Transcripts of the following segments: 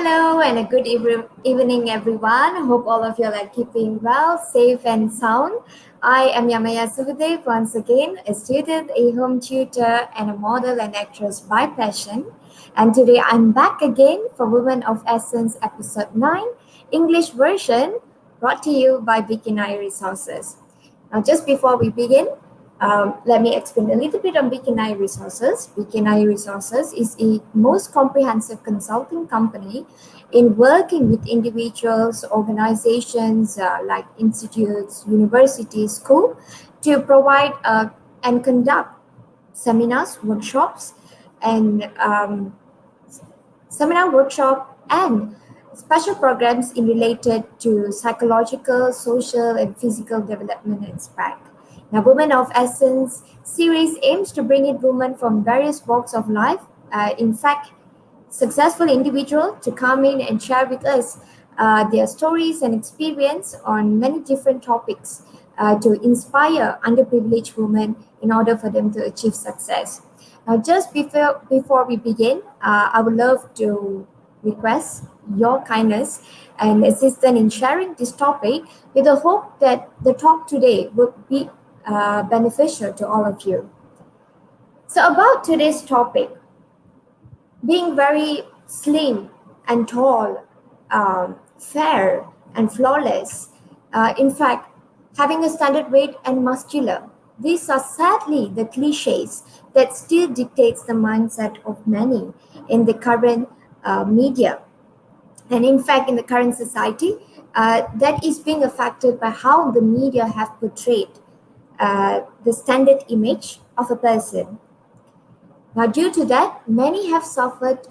Hello and a good evening, everyone. Hope all of you are keeping well, safe, and sound. I am Yamaayah Subadev, once again, a student, a home tutor, and a model and actress by passion. And today I'm back again for Women of Essence episode 9, English version, brought to you by Bikini Resources. Now, just before we begin, let me explain a little bit on Bikini Resources. Bikini Resources is a most comprehensive consulting company in working with individuals, organizations like institutes, universities, school to provide and conduct seminars, workshops, and special programs in related to psychological, social, and physical development aspect. Now, Women of Essence series aims to bring in women from various walks of life. In fact, successful individuals to come in and share with us their stories and experience on many different topics to inspire underprivileged women in order for them to achieve success. Now, just before we begin, I would love to request your kindness and assistance in sharing this topic with the hope that the talk today would be beneficial to all of you. So about today's topic, being very slim and tall, fair and flawless, in fact, having a standard weight and muscular, these are sadly the cliches that still dictates the mindset of many in the current media. And in fact, in the current society, that is being affected by how the media have portrayed the standard image of a person. Now, due to that, many have suffered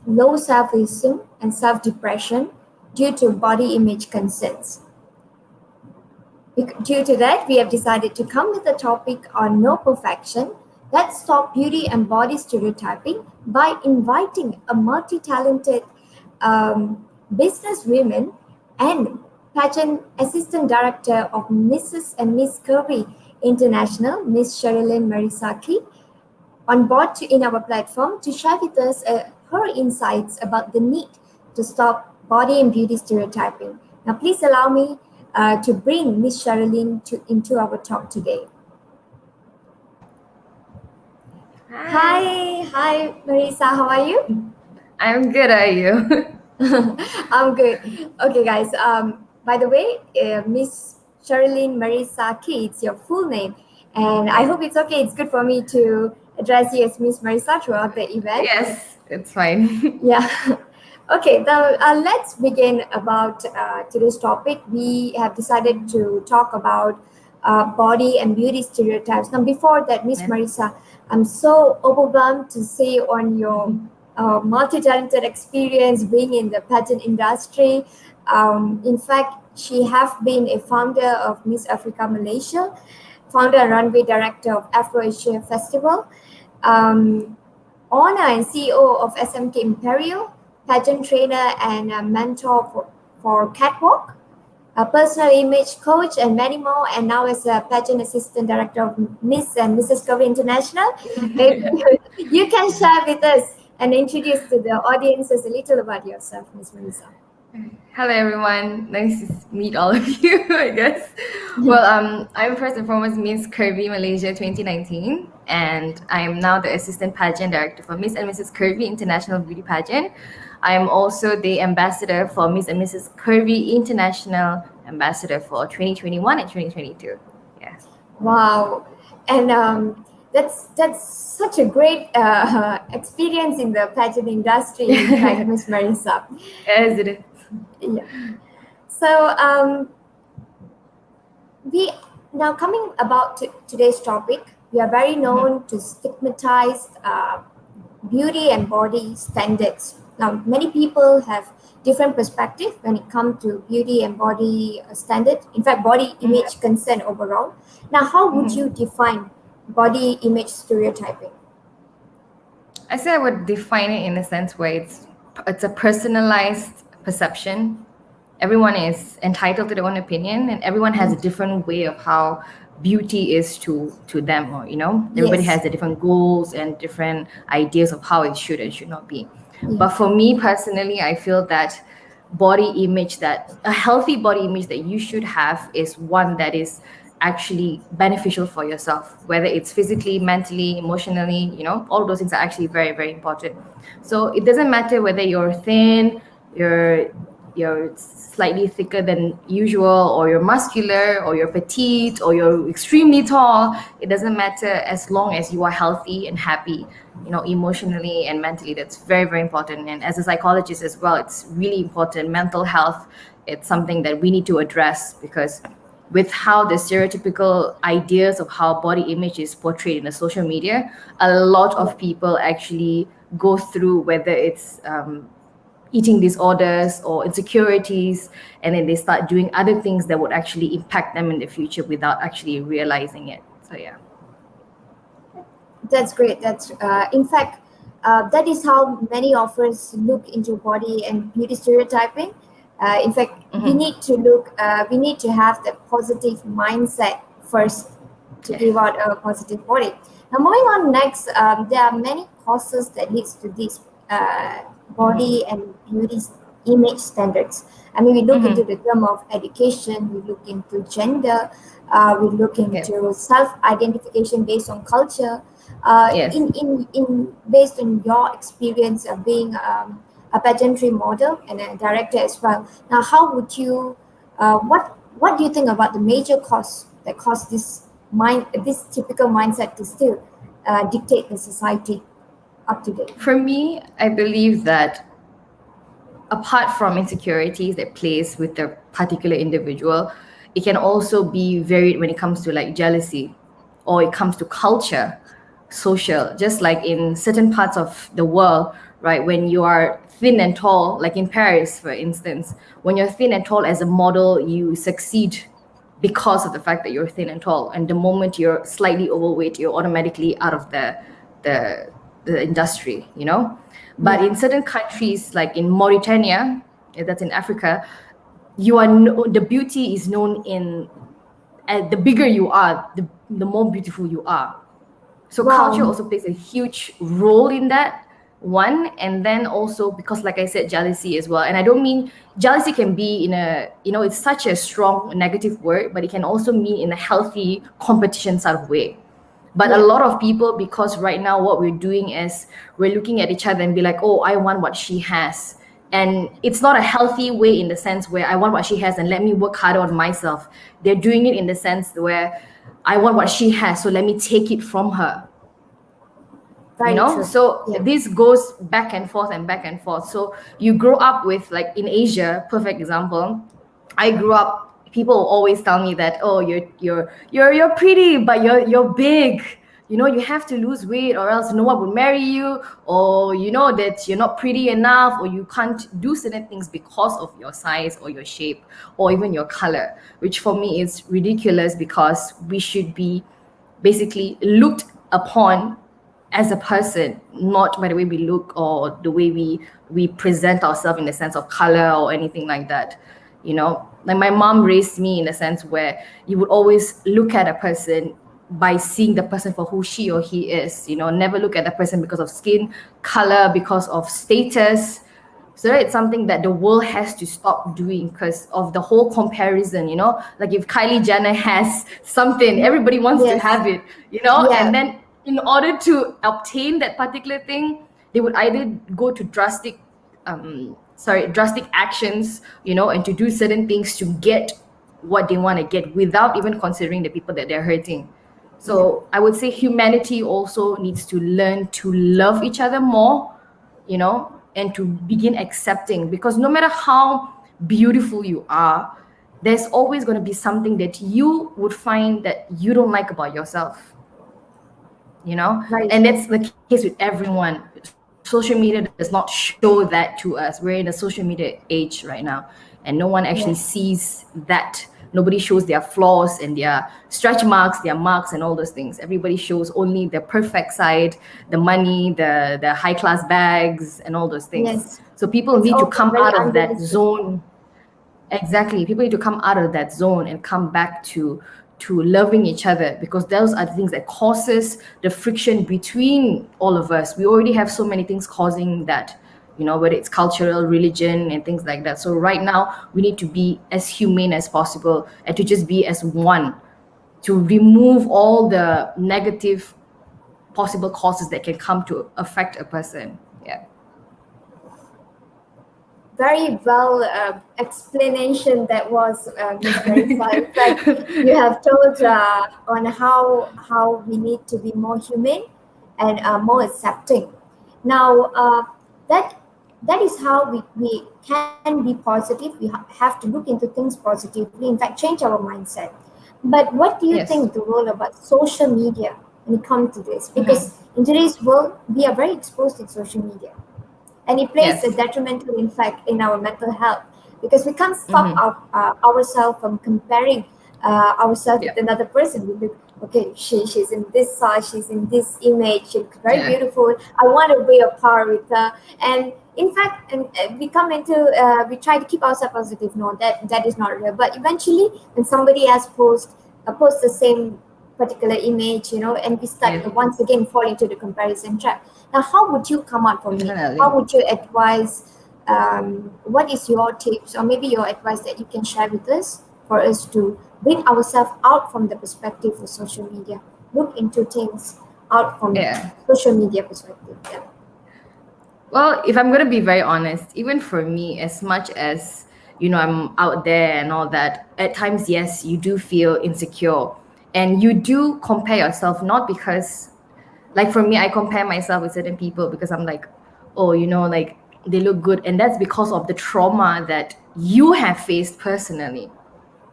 low self-esteem and self-depression due to body image concerns. Due to that, we have decided to come with a topic on no perfection. Let's stop beauty and body stereotyping by inviting a multi-talented businesswoman and pageant assistant director of Mrs. and Miss Curvy International, Miss Sherilyn Marissa Kee, on board in our platform to share with us her insights about the need to stop body and beauty stereotyping. Now, please allow me to bring Miss Sherilyn into our talk today. Hi, Marisa. How are you? I'm good. Are you? I'm good. Okay, guys. By the way, Miss Sherilyn Marissa Kee, it's your full name, and I hope it's okay. It's good for me to address you as Miss Marisa throughout the event. Yes, it's fine. Yeah. Okay, now let's begin about today's topic. We have decided to talk about body and beauty stereotypes. Now, before that, Miss Marisa, I'm so overwhelmed to see on your multi-talented experience being in the pageant industry. In fact, she have been a founder of Miss Africa Malaysia, founder and runway director of Afro-Asia Festival, owner and CEO of SMK Imperial, pageant trainer and a mentor for Catwalk, a personal image coach, and many more. And now as a pageant assistant director of Miss and Mrs. Curvy International. Maybe you can share with us and introduce to the audiences a little about yourself, Miss Marisa. Hello, everyone. Nice to meet all of you, I guess. Well, I'm first and foremost Miss Kirby Malaysia 2019, and I am now the assistant pageant director for Miss and Mrs. Curvy International Beauty Pageant. I am also the ambassador for Miss and Mrs. Curvy International Ambassador for 2021 and 2022. Yes. Wow, and that's such a great experience in the pageant industry, in fact, Miss Marisa. Yes, it is. Yeah. So we now coming about today's topic. We are very known to stigmatize beauty and body standards. Now, many people have different perspective when it comes to beauty and body standard. In fact, body image concern overall. Now, how would you define body image stereotyping? I say I would define it in a sense where it's a personalized perception. Everyone is entitled to their own opinion, and everyone has a different way of how beauty is to them, or everybody Yes. has the different goals and different ideas of how it should and should not be. But Yes. for me personally, I feel that a healthy body image that you should have is one that is actually beneficial for yourself, whether it's physically, mentally, emotionally, all those things are actually very, very important. So it doesn't matter whether you're thin, you're slightly thicker than usual, or you're muscular, or you're petite, or you're extremely tall. It doesn't matter as long as you are healthy and happy, emotionally and mentally. That's very, very important. And as a psychologist as well, it's really important. Mental health, it's something that we need to address, because with how the stereotypical ideas of how body image is portrayed in the social media, a lot Yeah. of people actually go through, whether it's eating disorders or insecurities, and then they start doing other things that would actually impact them in the future without actually realizing it. So yeah. That's great. That's in fact, that is how many of us look into body and beauty stereotyping. In fact, we Mm-hmm. need to look. We need to have the positive mindset first to Yeah. give out a positive body. Now, moving on next, there are many causes that leads to this Mm-hmm. body and beauty image standards. I mean, we look into Mm-hmm. the term of education. We look into gender. We look Yeah. into self-identification based on culture. Yes. In based on your experience of being a pageantry model and a director as well. Now, how would you, what do you think about the major cause that cause this typical mindset to still dictate the society up to date? For me, I believe that apart from insecurities that plays with the particular individual, it can also be varied when it comes to like jealousy, or it comes to culture, social. Just like in certain parts of the world, right? When you are thin and tall, like in Paris, for instance, when you're thin and tall as a model, you succeed because of the fact that you're thin and tall. And the moment you're slightly overweight, you're automatically out of the the industry, But Yeah. in certain countries, like in Mauritania, that's in Africa, the beauty is known in, the bigger you are, the more beautiful you are. So culture Wow. also plays a huge role in that one. And then also, because like I said, jealousy as well. And I don't mean jealousy can be in a, it's such a strong negative word, but it can also mean in a healthy competition sort of way. But a Yeah. lot of people, because right now what we're doing is we're looking at each other and be like, oh, I want what she has. And it's not a healthy way, in the sense where I want what she has and let me work harder on myself. They're doing it in the sense where I want what she has, so let me take it from her. Very true. So Yeah. this goes back and forth and back and forth. So you grow up with, like in Asia, perfect example, I grew up, people always tell me that, oh, you're pretty, but you're big, you have to lose weight or else no one will marry you, or that you're not pretty enough, or you can't do certain things because of your size or your shape or even your color, which for me is ridiculous, because we should be basically looked upon as a person, not by the way we look or the way we present ourselves in the sense of color or anything like that. Like my mom raised me in a sense where you would always look at a person by seeing the person for who she or he is. Never look at the person because of skin color, because of status. So it's something that the world has to stop doing, because of the whole comparison. Like if Kylie Jenner has something, everybody wants to Yes. have it. Yeah. And then in order to obtain that particular thing, they would either go to drastic actions, and to do certain things to get what they want to get, without even considering the people that they're hurting. Yeah. So I would say humanity also needs to learn to love each other more, and to begin accepting, because no matter how beautiful you are, there's always going to be something that you would find that you don't like about yourself. Very And true. that's the case with everyone. Social media does not show that to us. We're in a social media age right now, and no one actually Yeah. sees that. Nobody shows their flaws and their stretch marks, their marks, and all those things. Everybody shows only the perfect side, the money, the high class bags, and all those things. Yes. So people It's need to all come very out of that unrealistic. zone. Exactly. People need to come out of that zone and come back to loving each other, because those are the things that causes the friction between all of us. We already have so many things causing that, whether it's cultural, religion, and things like that. So right now, we need to be as humane as possible and to just be as one, to remove all the negative possible causes that can come to affect a person. Yeah. Very well explanation that was, Ms. Marisa. In fact, you have told on how we need to be more humane and more accepting. Now, that that is how we can be positive. We have to look into things positively. In fact, change our mindset. But what do you Yes. think the role about social media when it comes to this? Mm-hmm. Because in today's world, we are very exposed in social media, and it plays a Yes. detrimental impact in our mental health because we can't stop Mm-hmm. ourselves from comparing ourselves with Yep. another person. We look, okay, she's in this size, she's in this image, she's very Yeah. beautiful. I want to be a par with her, and in fact, and we come into we try to keep ourselves positive. No, that is not real. But eventually, when somebody else post the same particular image, and we start Yeah. once again fall into the comparison trap. Now, how would you come out from it? Definitely. How would you advise? What is your tips, or maybe your advice that you can share with us for us to bring ourselves out from the perspective of social media, look into things out from Yeah. social media perspective? Yeah. Well, if I'm gonna be very honest, even for me, as much as I'm out there and all that, at times, yes, you do feel insecure, and you do compare yourself, not because, like for me, I compare myself with certain people because I'm like, oh, like they look good, and that's because of the trauma that you have faced personally.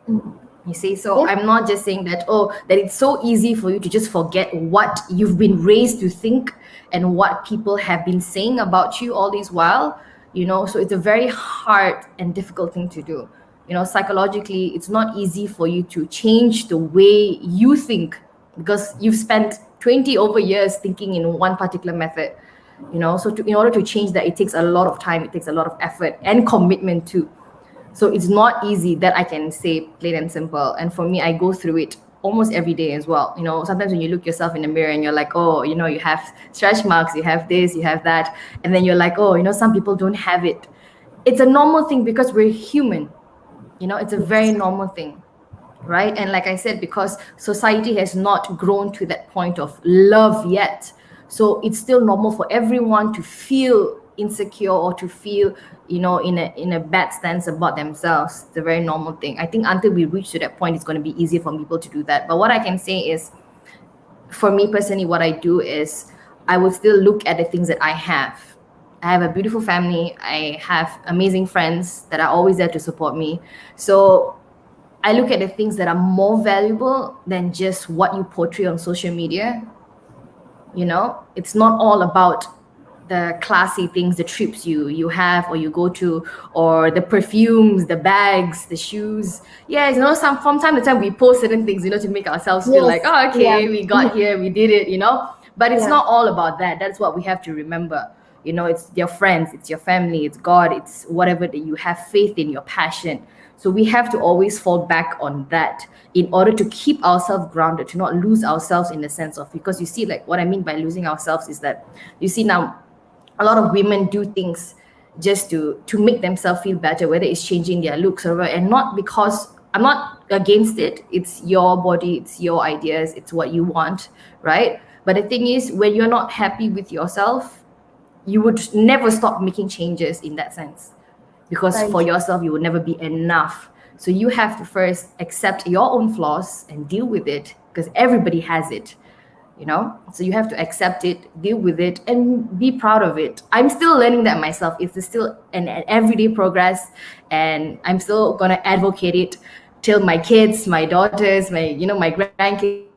Mm. You see, so Yeah. I'm not just saying that, that it's so easy for you to just forget what you've been raised to think and what people have been saying about you all this while, so it's a very hard and difficult thing to do. Psychologically, it's not easy for you to change the way you think because you've spent 20 over years thinking in one particular method. So in order to change that, it takes a lot of time, it takes a lot of effort and commitment too. So it's not easy, that I can say, plain and simple. And for me, I go through it almost every day as well. Sometimes when you look yourself in the mirror and you're like, oh, you have stretch marks, you have this, you have that. And then you're like, oh, some people don't have it. It's a normal thing because we're human. It's a very Yes. normal thing. Right. And like I said, because society has not grown to that point of love yet. So it's still normal for everyone to feel insecure or to feel, in a bad stance about themselves. It's a very normal thing. I think until we reach to that point, it's going to be easier for people to do that. But what I can say is, for me personally, what I do is I will still look at the things that I have. I have a beautiful family. I have amazing friends that are always there to support me. So I look at the things that are more valuable than just what you portray on social media. It's not all about the classy things, the trips you have or you go to, or the perfumes, the bags, the shoes. Yeah, some from time to time we post certain things, to make ourselves feel like, Yes. oh, Yeah. okay, we got here, we did it, But it's Yeah. not all about that. That's what we have to remember. It's your friends, it's your family, it's God, it's whatever that you have faith in, your passion. So we have to always fall back on that in order to keep ourselves grounded, to not lose ourselves in the sense of, because you see, like what I mean by losing ourselves is that you see now a lot of women do things just to make themselves feel better, whether it's changing their looks or whatever, and not because I'm not against it. It's your body, it's your ideas, it's what you want, right? But the thing is, when you're not happy with yourself, you would never stop making changes in that sense, because Very for true. yourself you will never be enough. So you have to first accept your own flaws and deal with it, because everybody has it. So you have to accept it, deal with it, and be proud of it. I'm still learning that myself. It's still an everyday progress, and I'm still gonna advocate it till my kids, my daughters, my grandkids.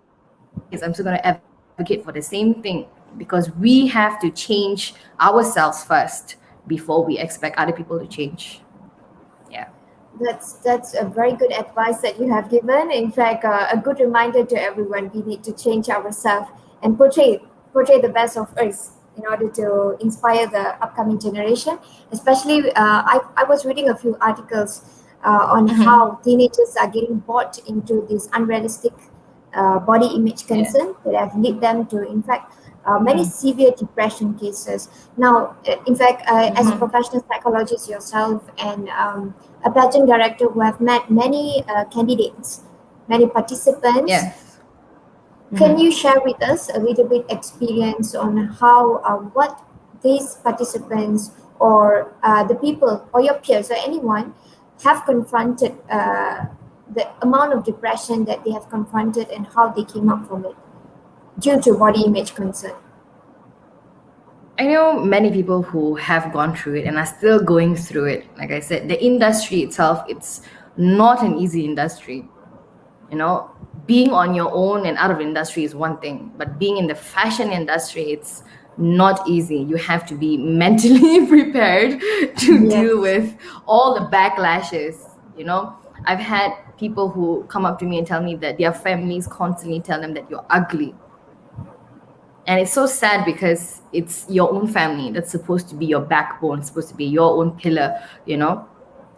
I'm still gonna advocate for the same thing, because we have to change ourselves first before we expect other people to change. Yeah. That's a very good advice that you have given. In fact, a good reminder to everyone: we need to change ourselves and portray the best of us in order to inspire the upcoming generation. Especially, I was reading a few articles on Mm-hmm. how teenagers are getting bought into this unrealistic body image Yeah. concern that have led them to, in fact, many severe depression cases. Now, in fact, as a Mm-hmm. professional psychologist yourself and a pageant director who have met many candidates, many participants, Yes. can Mm-hmm. you share with us a little bit experience on how what these participants or the people or your peers or anyone have confronted the amount of depression that they have confronted and how they came up from it due to body image concern? I know many people who have gone through it and are still going through it. Like I said, the industry itself, it's not an easy industry. You know, being on your own and out of industry is one thing, but being in the fashion industry, it's not easy. You have to be mentally prepared to deal Yes. with all the backlashes. You know, I've had people who come up to me and tell me that their families constantly tell them that you're ugly. And it's so sad because it's your own family that's supposed to be your backbone, supposed to be your own pillar, you know.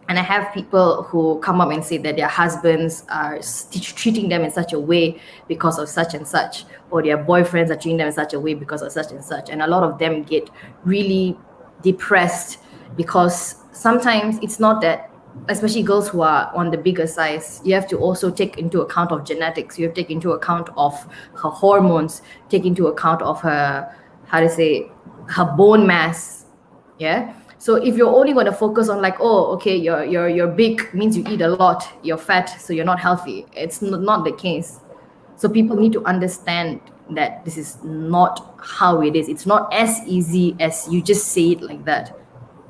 And I have people who come up and say that their husbands are treating them in such a way because of such and such, or their boyfriends are treating them in such a way because of such and such. And a lot of them get really depressed because sometimes it's not that, especially girls who are on the bigger size, you have to also take into account of genetics, you have to take into account of her hormones, take into account of her, how to say, her bone mass. Yeah. So if you're only going to focus on like, oh, okay, you're big means you eat a lot, you're fat, so you're not healthy. It's not the case. So people need to understand that this is not how it is. It's not as easy as you just say it like that.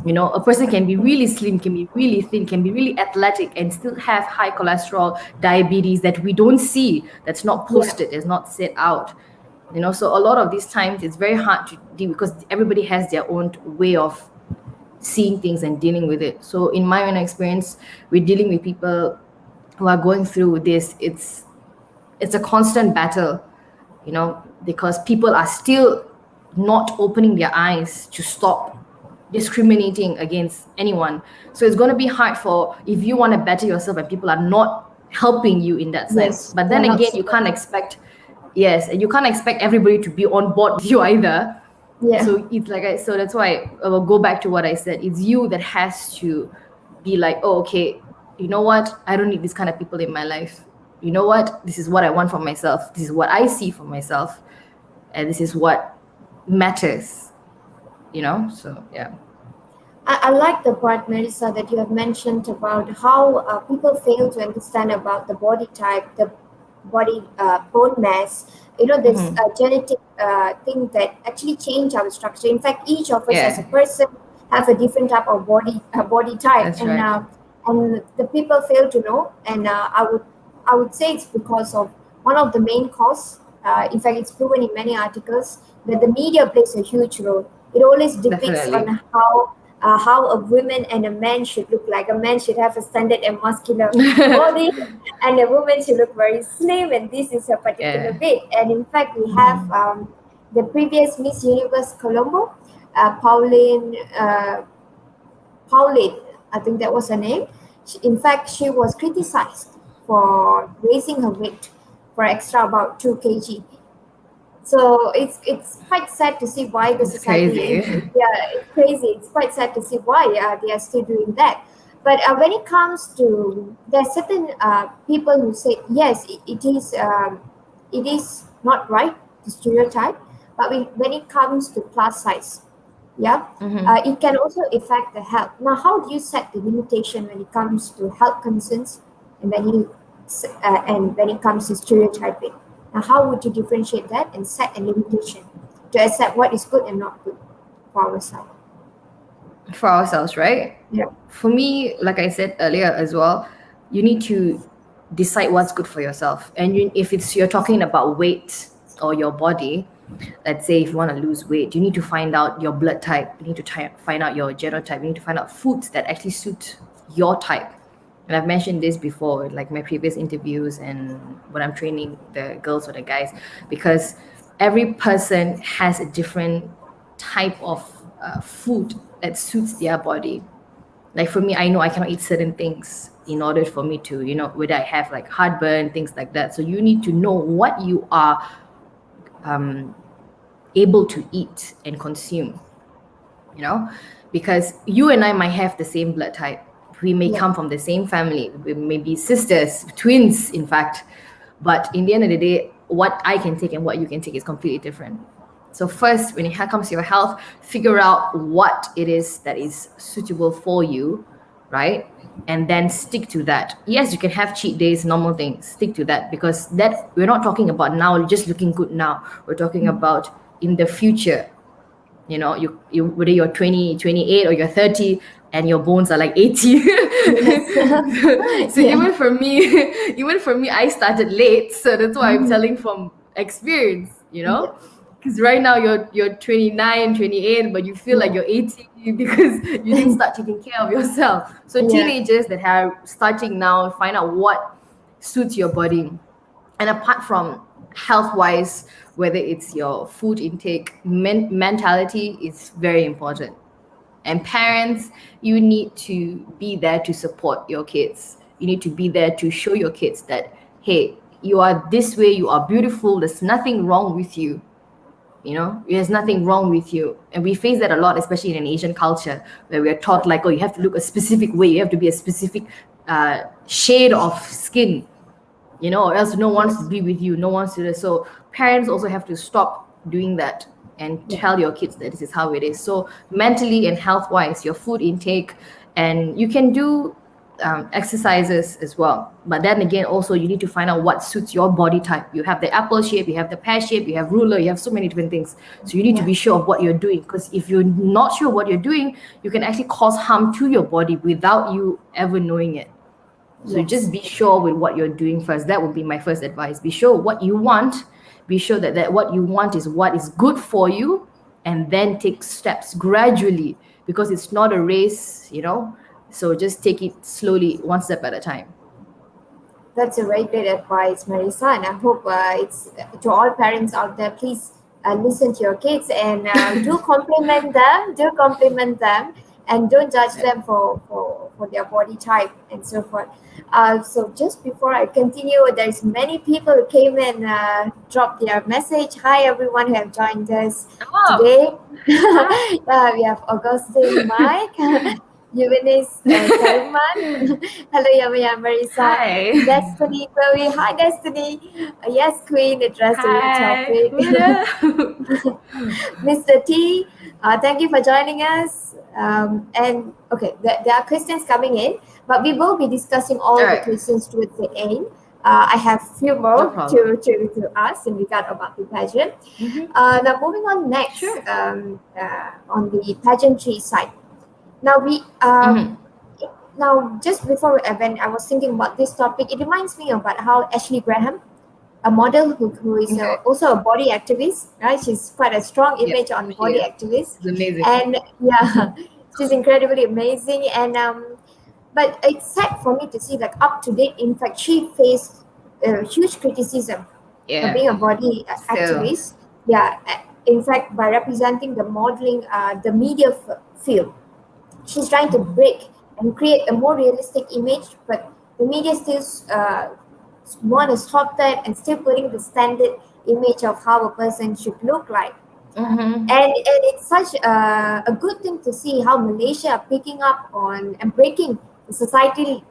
You know, a person can be really slim, can be really thin, can be really athletic, and still have high cholesterol, diabetes that we don't see, that's not Yeah. posted, that's not set out. You know, so a lot of these times it's very hard to deal because everybody has their own way of seeing things and dealing with it. So in my own experience, we're dealing with people who are going through this. It's a constant battle, you know, because people are still not opening their eyes to stop discriminating against anyone. So it's going to be hard for if you want to better yourself and people are not helping you in that sense. Yes. But They're then not again, you can't supportive. expect, yes, and you can't expect everybody to be on board with you either. Yeah. So it's like so that's why I will go back to what I said. It's you that has to be like, oh, okay, you know what, I don't need these kind of people in my life. You know what, this is what I want for myself, this is what I see for myself, and this is what matters, you know. So yeah. I like the part, Marisa, that you have mentioned about how people fail to understand about the body type, the body bone mass. You know, this Mm-hmm. genetic thing that actually change our structure. In fact, each of us as Yeah, a person have a different type of body type, that's right. and the people fail to know. And I would say it's because of one of the main cause. In fact, it's proven in many articles that the media plays a huge role. It always depicts on Definitely. how a woman and a man should look like. A man should have a standard and muscular body, and a woman should look very slim, and this is her particular Yeah. weight. And in fact, we have Mm-hmm. the previous Miss Universe Colombo, Pauline, I think that was her name. In fact, she was criticized for raising her weight for extra about 2 kg. So it's quite sad to see why the It's society, crazy. yeah, it's crazy. It's quite sad to see why they are still doing that. But when it comes to, there are certain people who say yes, it is not right to stereotype. But when it comes to plus size, yeah, Mm-hmm. it can also affect the health. Now, how do you set the limitation when it comes to health concerns and when it comes to stereotyping? Now, how would you differentiate that and set a limitation to accept what is good and not good for ourselves? For ourselves, right? Yeah. For me, like I said earlier as well, you need to decide what's good for yourself. And if it's you're talking about weight or your body, let's say if you want to lose weight, you need to find out your blood type. You need to find out your genotype. You need to find out foods that actually suit your type. And I've mentioned this before, like my previous interviews and when I'm training the girls or the guys, because every person has a different type of food that suits their body. Like for me, I know I cannot eat certain things in order for me to, you know, whether I have like heartburn, things like that. So you need to know what you are able to eat and consume, you know, because you and I might have the same blood type. We may Yeah. come from the same family. We may be sisters, twins, in fact. But in the end of the day, what I can take and what you can take is completely different. So first, when it comes to your health, figure out what it is that is suitable for you, right? And then stick to that. Yes, you can have cheat days, normal things. Stick to that, because that we're not talking about now, just looking good now. We're talking about in the future. You know, you whether you're 20, 28, or you're 30 and your bones are like 80. Yes. So Yeah. even for me, I started late. So that's why I'm telling from experience, you Yeah. know? Because right now you're 29, 28, but you feel like Yeah. you're 80 because you didn't start taking care of yourself. So Yeah. teenagers that are starting now, find out what suits your body. And apart from health wise, whether it's your food intake, mentality is very important. And parents, you need to be there to support your kids. You need to be there to show your kids that, hey, you are this way, you are beautiful, there's nothing wrong with you. You know, there's nothing wrong with you. And we face that a lot, especially in an Asian culture, where we are taught like, oh, you have to look a specific way, you have to be a specific shade of skin, you know, or else no one wants to Yes. be with you, no one wants to do this. So parents also have to stop doing that and Yeah. tell your kids that this is how it is. So mentally and health wise, your food intake, and you can do exercises as well. But then again, also you need to find out what suits your body type. You have the apple shape, you have the pear shape, you have ruler, you have so many different things. So you need to Yeah. be sure of what you're doing, because if you're not sure what you're doing, you can actually cause harm to your body without you ever knowing it. So Yes. just be sure with what you're doing first. That would be my first advice. Be sure what you want. Be sure that what you want is what is good for you, and then take steps gradually, because it's not a race, you know. So just take it slowly, one step at a time. That's a very great advice, Marisa, and I hope it's to all parents out there. Please listen to your kids and do compliment them. Do compliment them, and don't judge them for their body type and so forth. So just before I continue, there's many people who came and dropped their message. Hi, everyone who have joined us Oh, today. We have Augustine, Mike, Eunice, Karuman. Hello, Yamaayah Marissa. hi. Destiny, Chloe. Hi, Destiny. Yes, Queen, addressing the Hi. topic. What up? Mr. T, thank you for joining us. And okay, there are questions coming in, but we will be discussing All all the right. questions towards the end. I have few No more problem. to ask in regard about the pageant. Mm-hmm. Now, moving on next Sure. on the pageantry side. Now we Mm-hmm. now just before when I was thinking about this topic, it reminds me about how Ashley Graham, a model who is Okay. also a body activist, right? She's quite a strong Yep. image on She body is. activist, It's amazing. and yeah, she's incredibly amazing. And but it's sad for me to see like up to date. In fact, she faced huge criticism for Yeah. being a body So. activist. Yeah, in fact, by representing the modeling, the media field, she's trying to break and create a more realistic image, but the media still want to stop that and still putting the standard image of how a person should look like. Mm-hmm. And it's such a good thing to see how Malaysia are picking up on and breaking the societal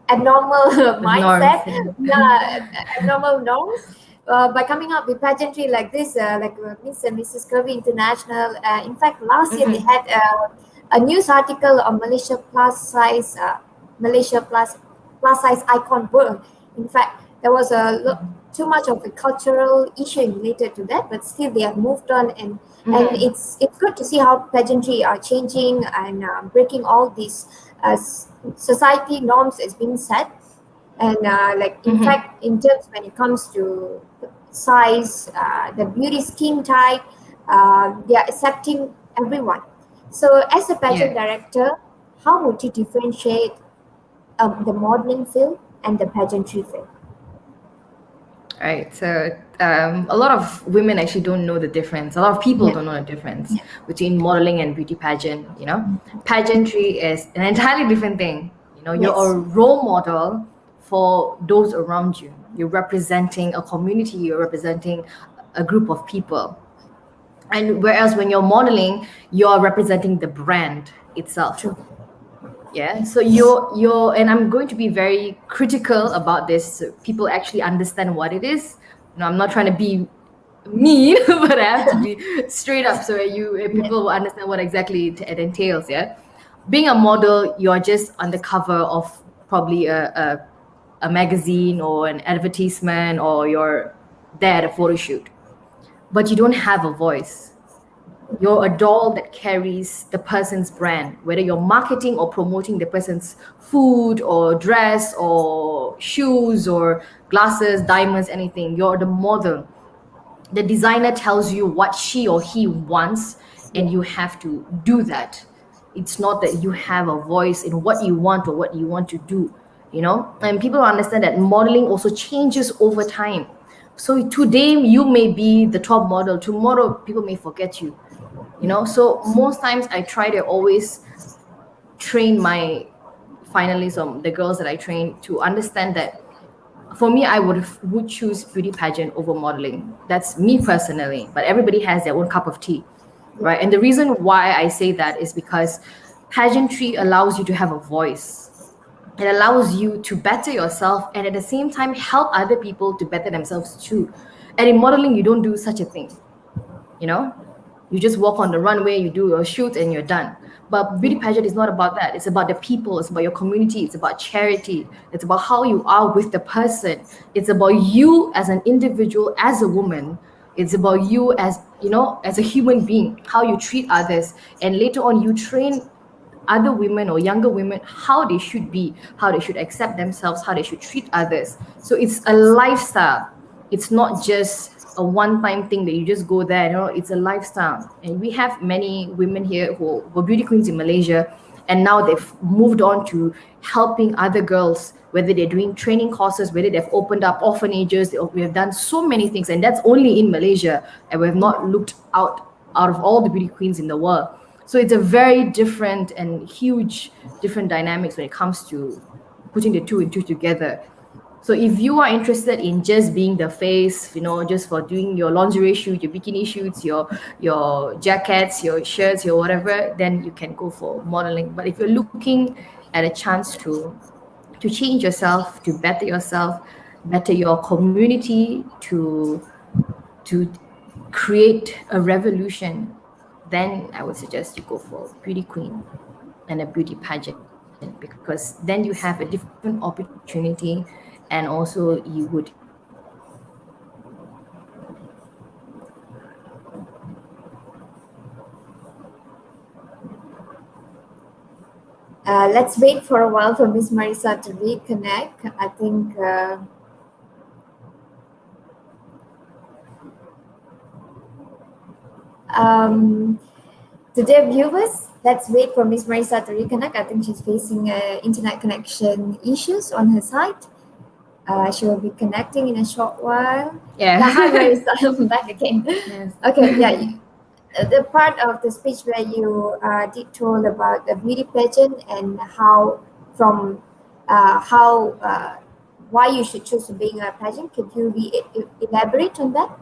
abnormal Norms. mindset, yeah, abnormal norms. By coming up with pageantry like this, Miss and Mrs. Curvy International. In fact, last year they Mm-hmm. had a news article on Malaysia plus size icon world. In fact, there was too much of a cultural issue related to that, but still they have moved on, and Mm-hmm. it's good to see how pageantry are changing and breaking all these society norms is being set, and like in Mm-hmm. fact in terms when it comes to size, the beauty skin type, they are accepting everyone. So as a pageant Yeah. director, how would you differentiate the modeling field and the pageantry field? Right. So a lot of women actually don't know the difference. A lot of people Yeah. don't know the difference Yeah. between modeling and beauty pageant. You know, pageantry is an entirely different thing. You know, you're Yes. a role model for those around you. You're representing a community. You're representing a group of people. And whereas when you're modeling, you're representing the brand itself. True. Yeah, so you're and I'm going to be very critical about this so people actually understand what it is. I'm not trying to be mean, but I have to be straight up so people will understand what exactly it entails. Yeah, being a model, you're just on the cover of probably a magazine or an advertisement, or you're there at a photo shoot, but you don't have a voice. You're a doll that carries the person's brand, whether you're marketing or promoting the person's food or dress or shoes or glasses, diamonds, anything. You're the model. The designer tells you what she or he wants, and you have to do that. It's not that you have a voice in what you want or what you want to do, and people understand that modeling also changes over time. So today you may be the top model, tomorrow people may forget you. So most times I try to always train my finalists, or the girls that I train, to understand that for me, I would choose beauty pageant over modeling. That's me personally, but everybody has their own cup of tea, right? And the reason why I say that is because pageantry allows you to have a voice. It allows you to better yourself and at the same time help other people to better themselves too. And in modeling, you don't do such a thing, you know? You just walk on the runway, you do your shoot, and you're done. But beauty pageant is not about that. It's about the people. It's about your community. It's about charity. It's about how you are with the person. It's about you as an individual, as a woman. It's about you as, as a human being, how you treat others. And later on, you train other women or younger women how they should be, how they should accept themselves, how they should treat others. So it's a lifestyle. It's not just a one-time thing that you just go there. It's a lifestyle. And we have many women here who were beauty queens in Malaysia, and now they've moved on to helping other girls, whether they're doing training courses, whether they've opened up orphanages. We have done so many things, and that's only in Malaysia, and we have not looked out of all the beauty queens in the world. So it's a very different and huge different dynamics when it comes to putting the two and two together. So if you are interested in just being the face, just for doing your lingerie shoot, your bikini shoots, your jackets, your shirts, your whatever, then you can go for modeling. But if you're looking at a chance to change yourself, to better yourself, better your community, to create a revolution, then I would suggest you go for beauty queen and a beauty pageant, because then you have a different opportunity, and also you would let's wait for a while for Miss Marisa to reconnect. I think today, viewers, let's wait for Miss Marisa to reconnect. I think she's facing internet connection issues on her side. She will be connecting in a short while. Yeah. Hi, Marisa. I'm back again. Yes. Okay, yeah. The part of the speech where you did told about the beauty pageant and why you should choose being a pageant. Could you elaborate on that? All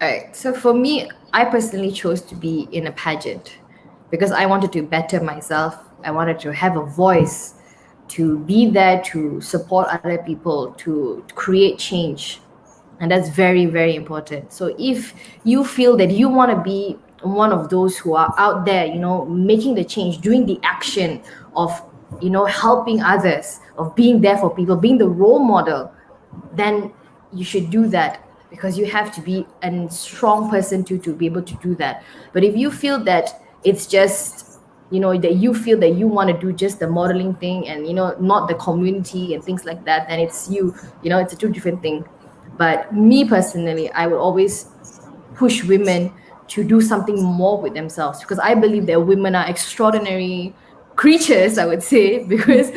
right. So for me, I personally chose to be in a pageant because I wanted to better myself. I wanted to have a voice, to be there to support other people, to create change. And that's very, very important. So if you feel that you want to be one of those who are out there, making the change, doing the action of, helping others, of being there for people, being the role model, then you should do that, because you have to be a strong person to be able to do that. But if you feel that it's just, that you feel that you want to do just the modeling thing and, not the community and things like that, then it's it's a two different thing. But me personally, I would always push women to do something more with themselves, because I believe that women are extraordinary creatures, I would say, because,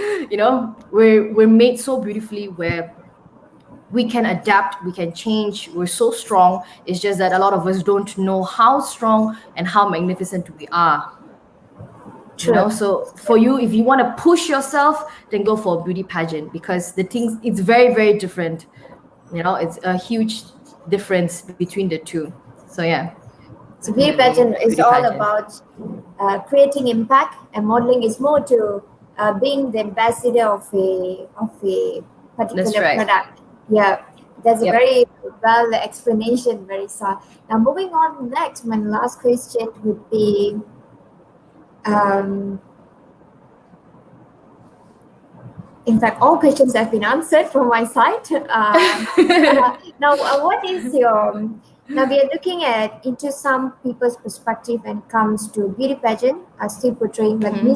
we're made so beautifully where we can adapt, we can change, we're so strong. It's just that a lot of us don't know how strong and how magnificent we are. True. So for you, if you want to push yourself, then go for a beauty pageant, because it's very, very different. It's a huge difference between the two. So yeah, So beauty pageant is beauty all pageant. about creating impact, and modeling is more to being the ambassador of a That's particular right. product. Yeah, that's a Yep. very well explanation, Marisa. Now moving on next, my last question would be, um, in fact, all questions have been answered from my side. Now, what is your now we are looking at into some people's perspective when it comes to beauty pageant, still portraying like Mm-hmm.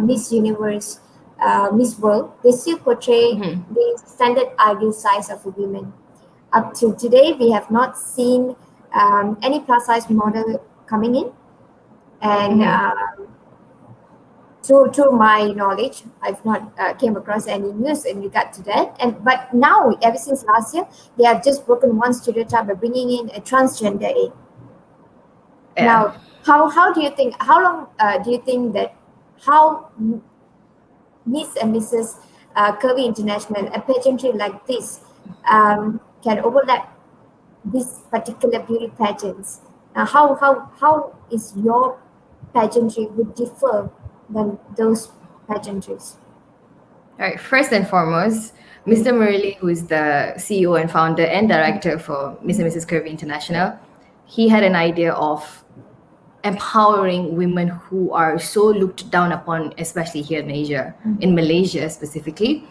Miss Universe, Miss World. They still portray Mm-hmm. the standard ideal size of a woman. Up till today, we have not seen any plus size model coming in, and Mm-hmm. to my knowledge, I've not came across any news in regard to that. And but now, ever since last year, they have just broken one stereotype by bringing in a transgender A. Yeah. Now, how do you think? How long do you think that how Miss and Mrs. Curvy International, a pageantry like this, can overlap this particular beauty pageants? How is your pageantry would differ than those pageantries? All right. First and foremost, Mr. Murali, who is the CEO and founder and director for Mr. and Mrs. Curvy International, he had an idea of empowering women who are so looked down upon, especially here in Malaysia specifically.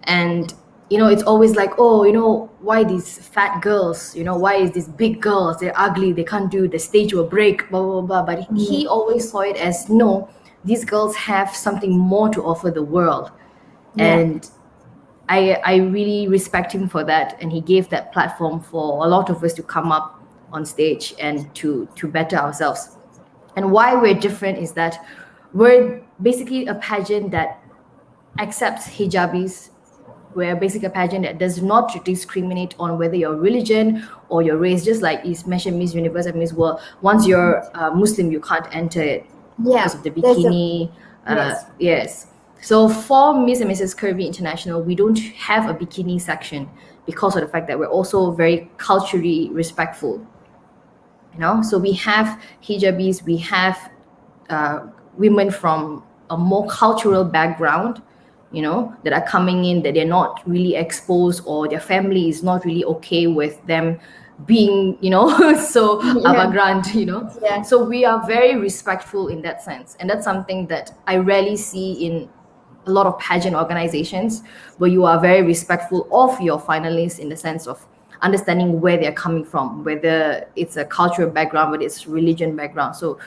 And it's always like, oh, why these fat girls, why is these big girls, they're ugly, they can't do, the stage will break, blah blah blah. But he always saw it as, no, these girls have something more to offer the world. Yeah. And I really respect him for that, and he gave that platform for a lot of us to come up on stage and to better ourselves. And why we're different is that we're basically a pageant that accepts hijabis. We're basically a pageant that does not discriminate on whether your religion or your race. Just like you mentioned Miss Universe and Miss World, once you're Muslim, you can't enter it Yeah, because of the there's a bikini. yes. Yes. So for Miss and Mrs. Curvy International, we don't have a bikini section because of the fact that we're also very culturally respectful. So we have hijabis, we have women from a more cultural background, that are coming in, that they're not really exposed, or their family is not really okay with them being, so Yeah. avant-garde. Yeah. So we are very respectful in that sense. And that's something that I rarely see in a lot of pageant organizations, where you are very respectful of your finalists in the sense of understanding where they're coming from, whether it's a cultural background, whether it's religion background. So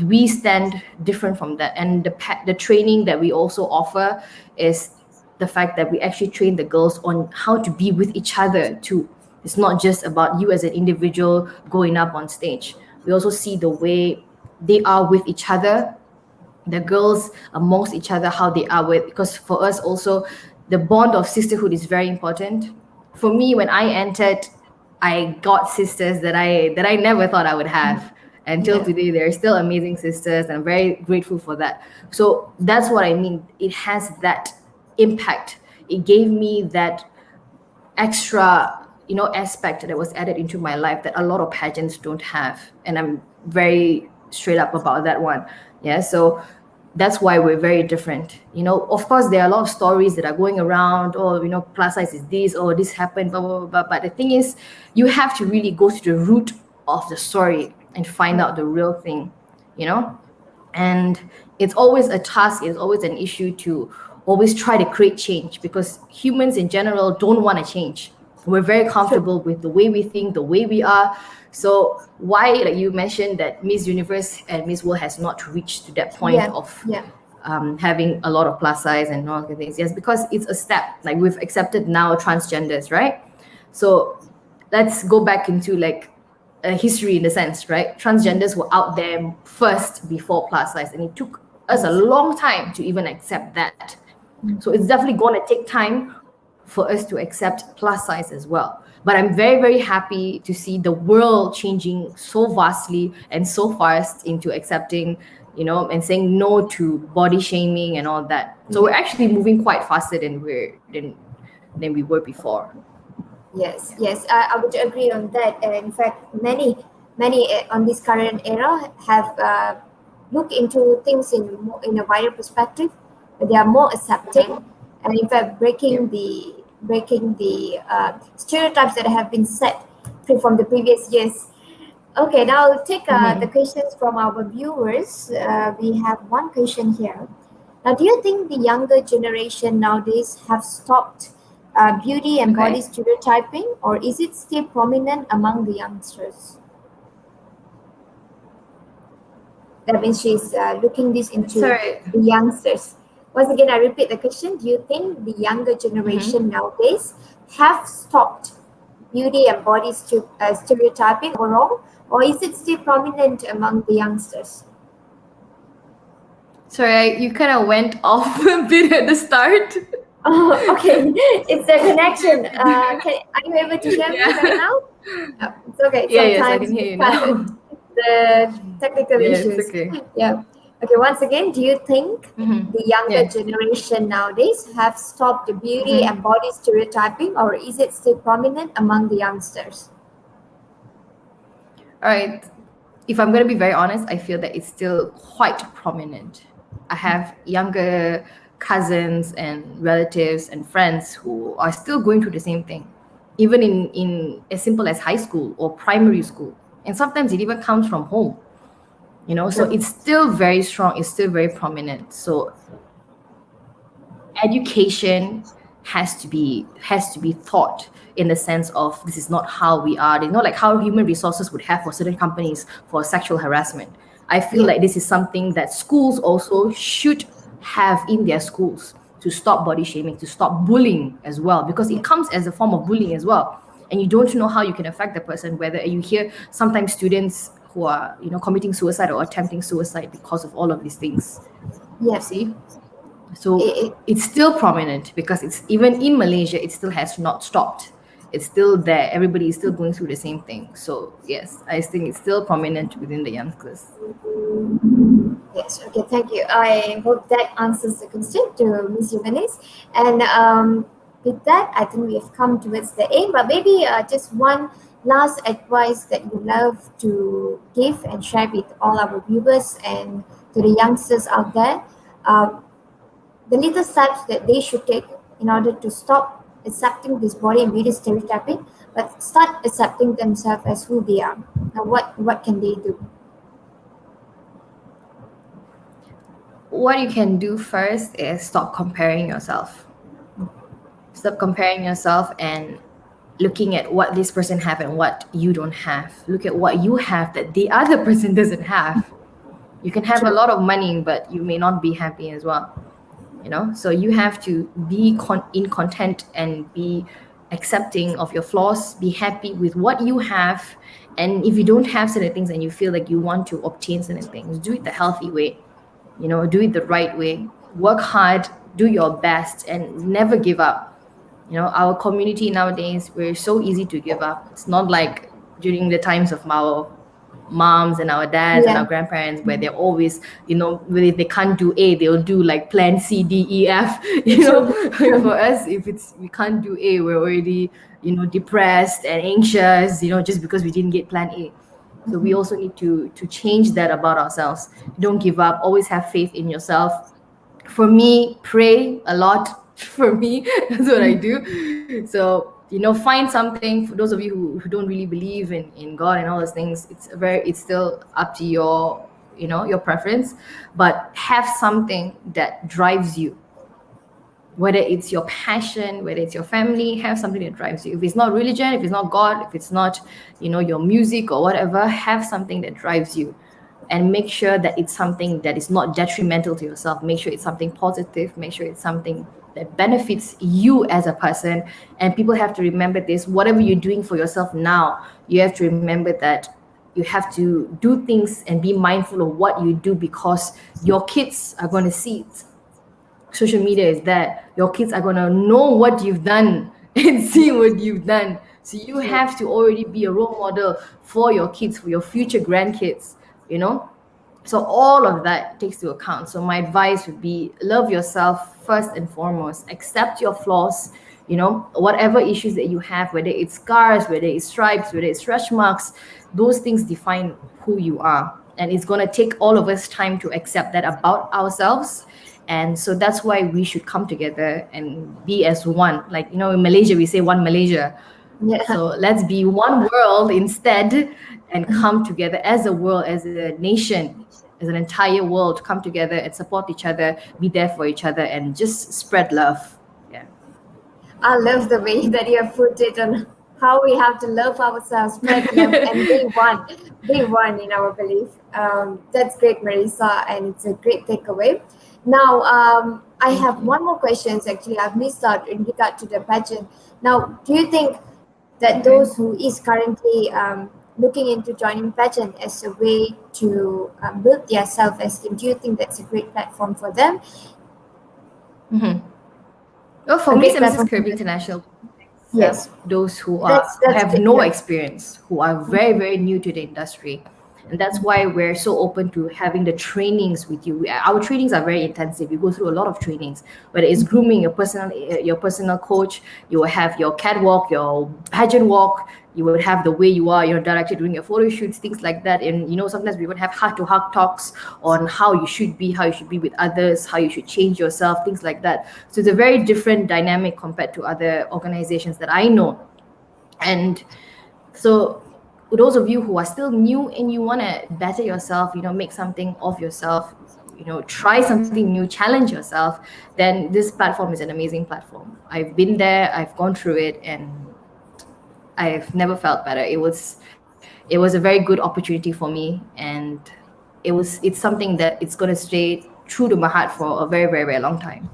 we stand different from that. And the training that we also offer is the fact that we actually train the girls on how to be with each other too. It's not just about you as an individual going up on stage. We also see the way they are with each other, the girls amongst each other, how they are with, because for us also the bond of sisterhood is very important. For me, when I entered, I got sisters that I never thought I would have. Until Yeah. today, they're still amazing sisters, and I'm very grateful for that. So that's what I mean. It has that impact. It gave me that extra aspect that was added into my life that a lot of pageants don't have, and I'm very straight up about that one. Yeah, so that's why we're very different. Of course, there are a lot of stories that are going around, or plus size is this, or this happened, blah blah blah, blah. But the thing is, you have to really go to the root of the story and find out the real thing. And it's always a task, it's always an issue to always try to create change, because humans in general don't want to change. We're very comfortable with the way we think, the way we are. So why, like you mentioned, that Miss Universe and Miss World has not reached to that point Yeah. of Yeah. having a lot of plus size and all the things? Yes, because it's a step. Like, we've accepted now transgenders, right? So let's go back into like a history in the sense, right? Transgenders were out there first before plus size, and it took us a long time to even accept that. So it's definitely going to take time for us to accept plus size as well. But I'm very, very happy to see the world changing so vastly and so fast into accepting, and saying no to body shaming and all that. So we're actually moving quite faster than we were before. Yes, yes, I would agree on that. In fact, many on this current era have looked into things in a wider perspective. They are more accepting, and in fact, Yep. breaking the stereotypes that have been set from the previous years. Okay, now I'll take the Mm-hmm. questions from our viewers. We have one question here. Now, do you think the younger generation nowadays have stopped beauty and body Okay. stereotyping, or is it still prominent among the youngsters? That means she's looking this into Sorry. the youngsters. Once again, I repeat the question. Do you think the younger Mm-hmm. generation nowadays have stopped beauty and body stereotyping overall, or is it still prominent among the youngsters? Sorry, you kind of went off a bit at the start. Oh, okay. It's the connection. Are you able to hear me right Yeah. now? It's okay. Yeah, yes, I can Sometimes hear we you can't. now. The technical Yeah, it's issues. okay. Yeah. Okay. Once again, do you think Mm-hmm. the younger Yeah. generation nowadays have stopped the beauty Mm-hmm. and body stereotyping, or is it still prominent among the youngsters? All right. If I'm going to be very honest, I feel that it's still quite prominent. I have younger cousins and relatives and friends who are still going through the same thing, even in as simple as high school or primary school. And sometimes it even comes from home, so True. it's still very strong, it's still very prominent. So education has to be taught in the sense of this is not how we are, like how human resources would have for certain companies for sexual harassment. I feel Yeah. like this is something that schools also should have in their schools, to stop body shaming, to stop bullying as well, because it comes as a form of bullying as well, and you don't know how you can affect the person. Whether you hear sometimes students who are committing suicide or attempting suicide because of all of these things, you Yeah. see. So It, it's still prominent because it's even in Malaysia, it still has not stopped. It's still there. Everybody is still going through the same thing. So yes, I think it's still prominent within the youngsters. Yes, okay, thank you. I hope that answers the question to Ms. Yuvanis. And with that, I think we have come towards the end, but maybe just one last advice that you love to give and share with all our viewers and to the youngsters out there. Uh, the little steps that they should take in order to stop accepting this body and beauty stereotyping, but start accepting themselves as who they are. Now, what can they do? What you can do first is stop comparing yourself. Stop comparing yourself and looking at what this person have and what you don't have. Look at what you have that the other person doesn't have. You can have a True. lot of money, but you may not be happy as well. So you have to be in content and be accepting of your flaws, be happy with what you have. And if you don't have certain things and you feel like you want to obtain certain things, do it the healthy way, do it the right way, work hard, do your best, and never give up. Our community nowadays, we're so easy to give up. It's not like during the times of our moms and our dads and our Yeah, grandparents, where they're always, if they can't do A, they'll do like plan C, D, E, F. true, For true. us, if it's we can't do A, we're already depressed and anxious, just because we didn't get plan A. So we also need to change that about ourselves. Don't give up, always have faith in yourself. For me, pray a lot. For me, that's what I do. So find something. For those of you who don't really believe in God and all those things, it's still up to your preference, but have something that drives you. Whether it's your passion, whether it's your family, have something that drives you. If it's not religion, if it's not God, if it's not your music or whatever, have something that drives you. And make sure that it's something that is not detrimental to yourself. Make sure it's something positive. Make sure it's something that benefits you as a person. And people have to remember this. Whatever you're doing for yourself now, you have to remember that you have to do things and be mindful of what you do, because your kids are going to see it. Social media is there. Your kids are going to know what you've done and see what you've done. So you True. have to already be a role model for your kids, for your future grandkids, you know so all of that takes to account. So my advice would be, love yourself first and foremost, accept your flaws, whatever issues that you have, whether it's scars, whether it's stripes, whether it's stretch marks, those things define who you are. And it's going to take all of us time to accept that about ourselves. And so that's why we should come together and be as one. Like, in Malaysia, we say one Malaysia. Yeah. So let's be one world instead and come together as a world, as a nation, as an entire world, come together and support each other, be there for each other, and just spread love. Yeah. I love the way that you have put it on how we have to love ourselves, spread love, and be one in our belief. That's great, Marisa, and it's a great takeaway. Now, I have one more question. Actually, I've missed out in regard to the pageant. Now, do you think that those Okay. who is currently looking into joining pageant as a way to build their self-esteem, do you think that's a great platform for them? Mm-hmm. Well, for A Miss great and Mrs. platform for Kirby them? International, Yes, those who that's have great. no Yeah. experience, who are very, very new to the industry. And that's why we're so open to having the trainings with you. Our trainings are very intensive. You go through a lot of trainings, whether it's grooming, your personal coach. You will have your catwalk, your pageant walk. You would have the way you are, directly doing your photo shoots, things like that. And sometimes we would have heart-to-heart talks on how you should be with others, how you should change yourself, things like that. So it's a very different dynamic compared to other organizations that I know. And so those of you who are still new and you want to better yourself, make something of yourself, try something new, challenge yourself, then this platform is an amazing platform. I've been there, I've gone through it, and I've never felt better. It was a very good opportunity for me, and it's something that it's going to stay true to my heart for a very, very, very long time.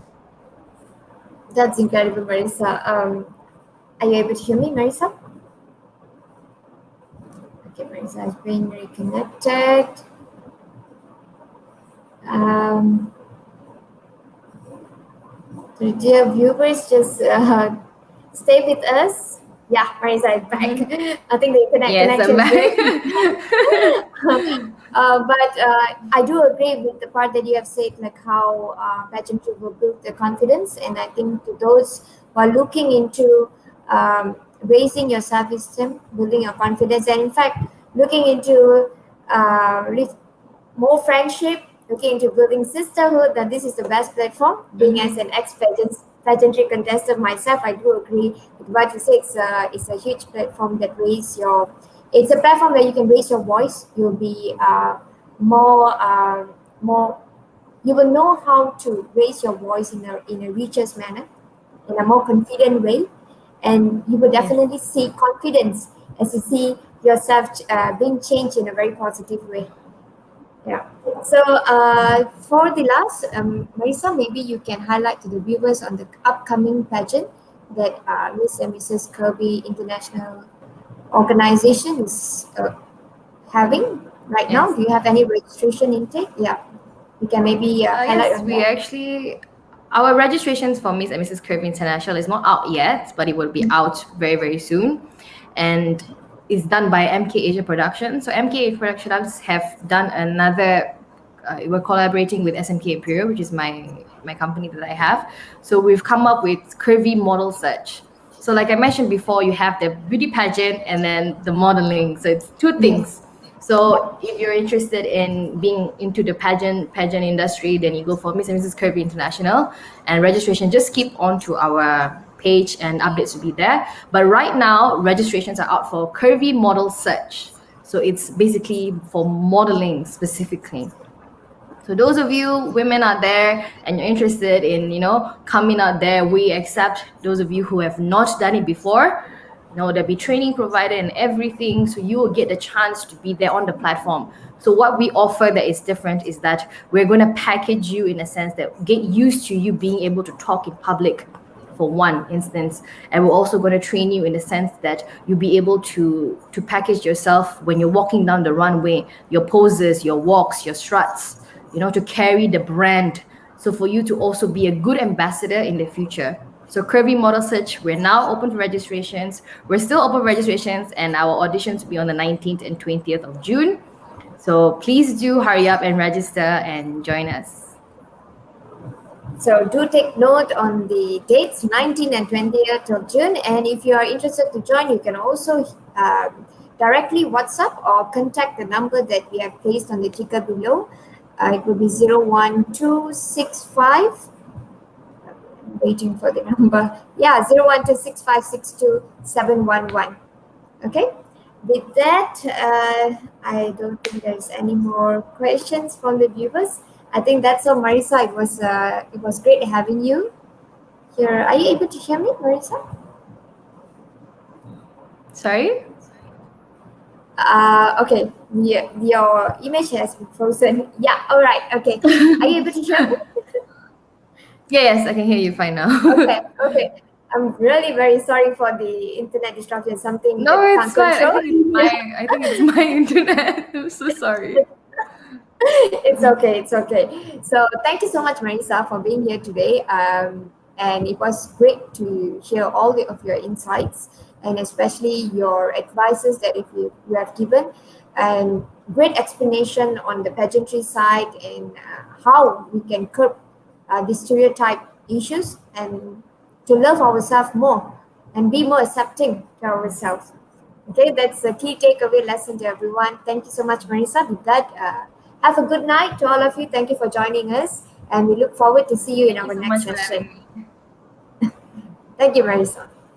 That's incredible, Marisa. Are you able to hear me, Marisa? Okay, Marisa has been reconnected. Um, so dear viewers, just stay with us. Yeah, Marisa is back. Mm-hmm. I think the internet Yes, I'm connection is back. good. But I do agree with the part that you have said, like how pageantry will build the confidence. And I think to those who are looking into raising your self-esteem, building your confidence, and in fact, looking into more friendship, looking into building sisterhood, that this is the best platform. Being as an pageantry contestant myself, I do agree with what you say. It's a huge platform that raise your. It's a platform where you can raise your voice. You'll be more. You will know how to raise your voice in a richest manner, in a more confident way, and you will Yes. definitely see confidence as you see yourself being changed in a very positive way. Yeah. So for the last, Marisa, maybe you can highlight to the viewers on the upcoming pageant that Miss and Mrs. Kirby International organization is having right now. Yes. Do you have any registration intake? Yeah, you can maybe highlight Yes, on we that. actually, our registrations for Miss and Mrs. Curvy International is not out yet, but it will be out very, very soon. And it's done by MK Asia Productions. So MK Asia Productions have done another, we're collaborating with SMK Imperial, which is my company that I have. So we've come up with Curvy Model Search. So like I mentioned before, you have the beauty pageant and then the modeling. So it's two Yes. things. So Yep. if you're interested in being into the pageant industry, then you go for Miss and Mrs. Kirby International, and registration just keep on to our page and updates will be there. But right now, registrations are out for Curvy Model Search. So it's basically for modeling specifically. So those of you women out there and you're interested in, coming out there, we accept those of you who have not done it before. There'll be training provided and everything. So you will get the chance to be there on the platform. So what we offer that is different is that we're going to package you in a sense that get used to you being able to talk in public, for one instance, and we're also going to train you in the sense that you'll be able to package yourself when you're walking down the runway, your poses, your walks, your struts, to carry the brand. So for you to also be a good ambassador in the future. So Curvy Model Search, we're now open for registrations. We're still open for registrations, and our auditions will be on the 19th and 20th of June. So please do hurry up and register and join us. So do take note on the dates, 19th and 20th of June. And if you are interested to join, you can also directly WhatsApp or contact the number that we have placed on the ticker below. It will be 01265. Waiting for the number. Yeah, 0126562 711. Okay. With that, I don't think there's any more questions from the viewers. I think that's all, Marisa. It was great having you here. Are you able to hear me, Marisa? Sorry? Okay. Yeah, your image has been frozen. Yeah. All right. Okay. Are you able to hear me? Yes, I can hear you fine now. Okay. Okay. I'm really very sorry for the internet disruption. Something that No, we it's can't fine. control. I think it's my internet. I'm so sorry. It's okay. It's okay. So thank you so much, Marisa, for being here today. And it was great to hear of your insights and especially your advices that if you have given and great explanation on the pageantry side and how we can curb the stereotype issues and to love ourselves more and be more accepting to ourselves. Okay, that's a key takeaway lesson to everyone. Thank you so much, Marisa. With that, have a good night to all of you. Thank you for joining us, and we look forward to see you in Thank you our so next much for session. having me. Thank you, Marisa.